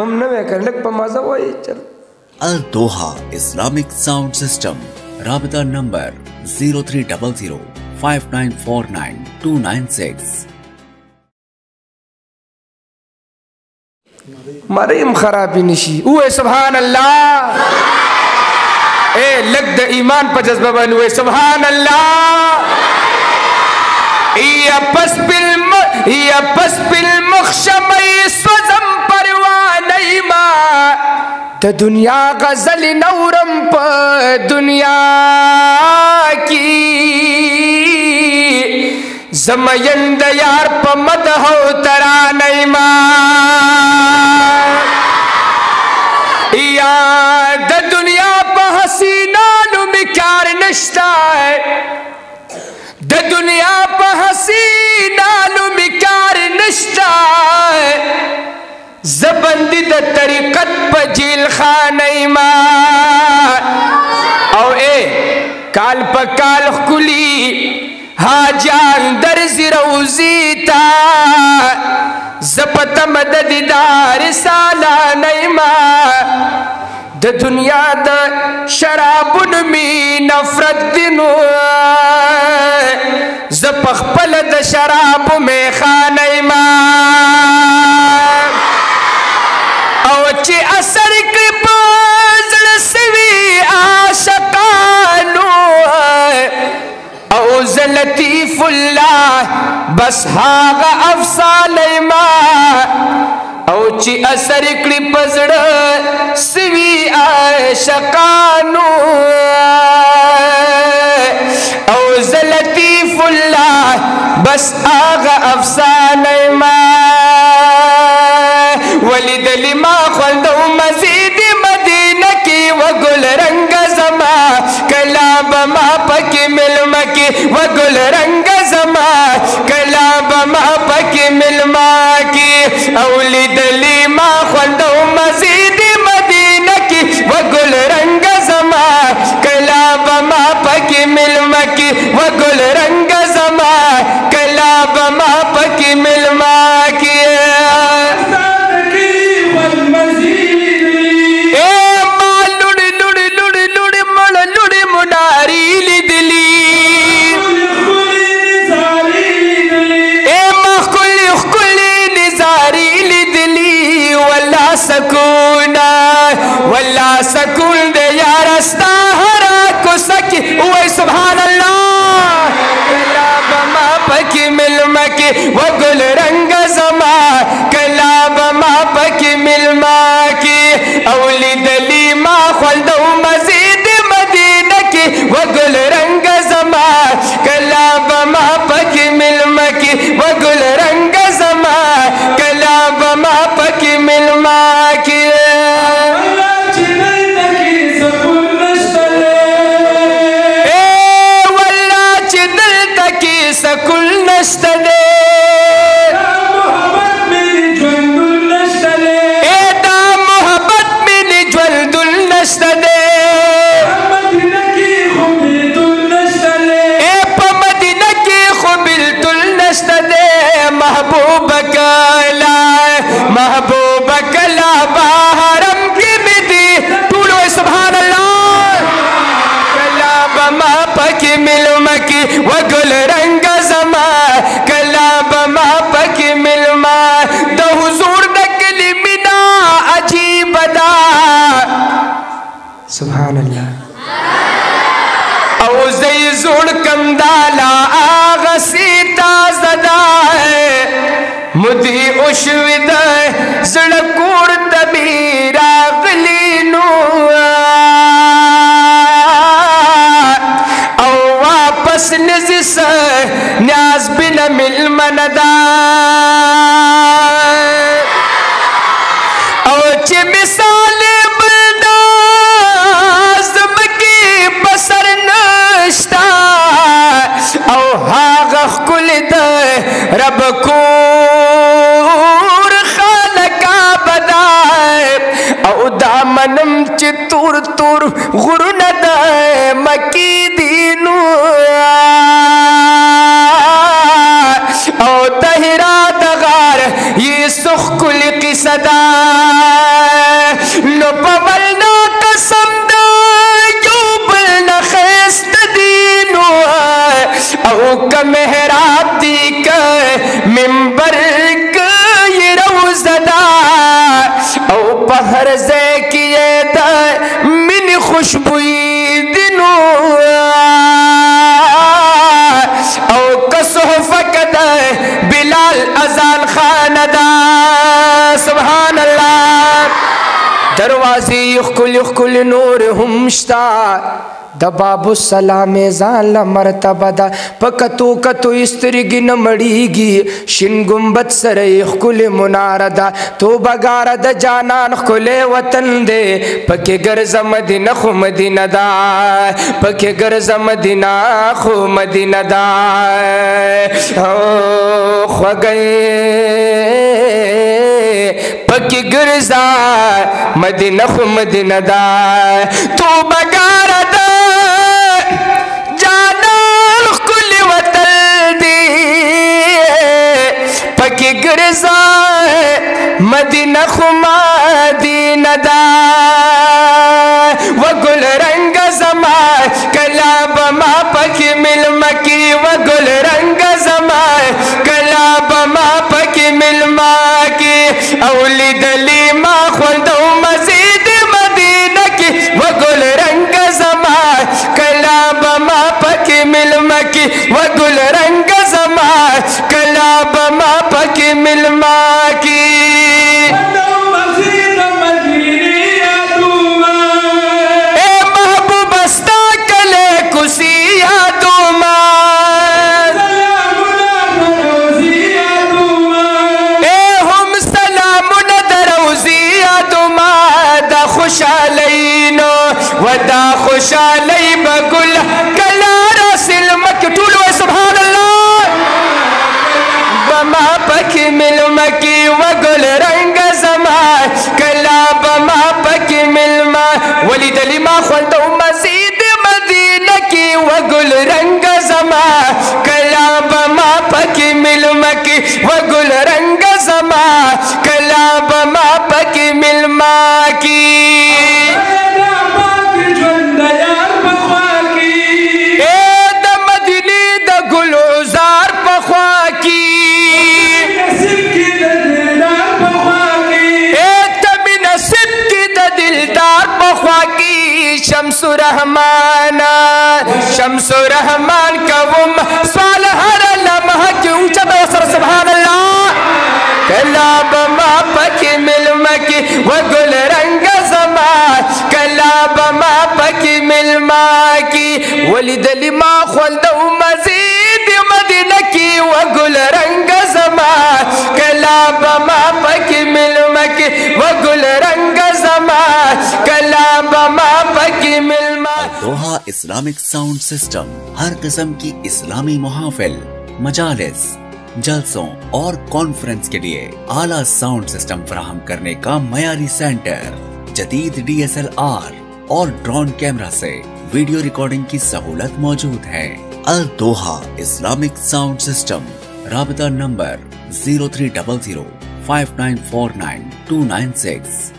हम न कर लग पर मजा वही चल। अल दोहा इस्लामिक साउंड सिस्टम, राबता नंबर 03005949 मरीम खराबी निशी उए सुभान अल्लाह ए लग द ईमान पर जज्बा बन हुए सुभान अल्लाह या पस बिल मुखशमई स्वजम परवानई मा द दुनिया गजल नौरम पर दुनिया की जमयंद यार पर मद हो तरा नहीं मा द दुनिया पर हसीना नुमिकार नश्ता है द दुनिया पर हसीना नुमिकार नश्ता है जबंदी द तरीकत पर जेल खाने मार औ ए काल पर काल कुली हाजान दर जिरोजीता जपत मदददार साला नईमा द दुनिया द शराबुन में नफरत दिनो जपखपल द शराब में खाने मार औचे असर कृप जलसवी आशकानो औज लतीफुल्लाह बस हागा अफसाने मार औची असर कड़ी पजड़ सिवी आशकानो औज लतीफुल्लाह बस आगा अफसाने मार वलिद लिमा खल्दो मजीद मदीना की व गुल रंग जमा कला बमा पकी मिलमा की व गुल रंग जमा कला बमा पकी मिलमा की औलिद लिमा खल्दो मजीद मदीना की व गुल रंग जमा कला बमा पकी मिलमा की व गुल रंग जमा कला बमा पकी मिलमा की सकूना वल्ला सकून दे यारस्ता हरा को सकी ओए सुभान अल्लाह कला बमा पकी मिलमा की वो गुल रंग जमा कला बमा पकी मिलमा की औली दली मा खल्दो मजीद मदीना की वो गुल रंग जमा कला बमा पकी मिलमा की वो गुल रंग जमा कला बमा पकी मिलमा की सकुल नस्तदे एदा मोहब्बत में ज्वलदुल नस्तदे ए पमदीना की खुबिलतुल नस्तदे महबूब कला बाहरम की मिदी टूलो सुभान अल्लाह कला बमा पकी मिलमा की व गुल रंग जमा कला बमा पकी मिलमा द हुजूर द कलिमिना अजीब दा सुभान अल्लाह औ जई जुड़ कंदाला आगसीता जदा है मुदी उशविद जड़कूर तबीरा गलीनु औ वापस नजिस न्याज बिन मिल मनदा औ चे मिसाल बलदाज़म की बसर नश्ता औ हागख कुल द रब कूर खालका बदाए औ दामनम चितूर तूर गुरुन दाए मकी दीनु औ तहिरा दगार ये सुख कुल की सदा हर ज़े किए दा मिनी खुशबुई दिनू औ कसो फकद बिलाल अजान खानदा सुभान अल्लाह दरवाज़े युखकुल नूर हमश्ता दबाबु सलामे ज़ाला मर्तबा दा पकतु कतु इस्तरिगी न मड़ीगी शिन गुम्बद सर युखकुल मुनारदा तो बगार द जानान खुले वतन दे पके गर्ज मदीना खु मदीना दा पके गर्ज मदीना खु मदीना दा खो गए पके गर्जा मदीना खु मदीना दा तो बगार दा पकी गिरजा मदीना खुमादीना दा व गुल रंग जमा कला बमा पकी मिल मकी व गुल रंग जमा कला बमा पकी मिल मकी औली दली मा खुलदो मजीद मदीना की व गुल रंग जमा कला बमा पकी मिल मकी व गुल रंग जमा कला बमा पकी मिल मकी खुशालैनो वदा खुशालै बगुल कला रसिल मकी टूलो सुभान अल्लाह बमा पकी मिल मकी वगुल रंग जमा कला बमा पकी मिल मा वली दलिमा खुलदो मजीद मदीना की वगुल रंग जमा कला बमा पकी मिल मकी वगुल रंग जमा कला बमा पकी मिल मकी शम्सु रहमान का वो सवाल हर लम्हा की ऊंचा बसर सुभान अल्लाह कला बमा पकी मिल मकी वो गुल रंग जमा कला बमा पकी मिल मकी वली दली मा खुलदो मजीद मदीना की वो गुल रंग जमा कला बमा पकी मिल मकी वो गुल रंग जमा कला बमा पकी मिल दोहा इस्लामिक साउंड सिस्टम हर किस्म की इस्लामी मुहाफिल, मजालिस, जलसों और कॉन्फ्रेंस के लिए आला साउंड सिस्टम फराहम करने का मयारी सेंटर, जदीद DSLR और ड्रोन कैमरा से वीडियो रिकॉर्डिंग की सहूलत मौजूद है। अल दोहा इस्लामिक साउंड सिस्टम, राबिता नंबर 0300 5949 296।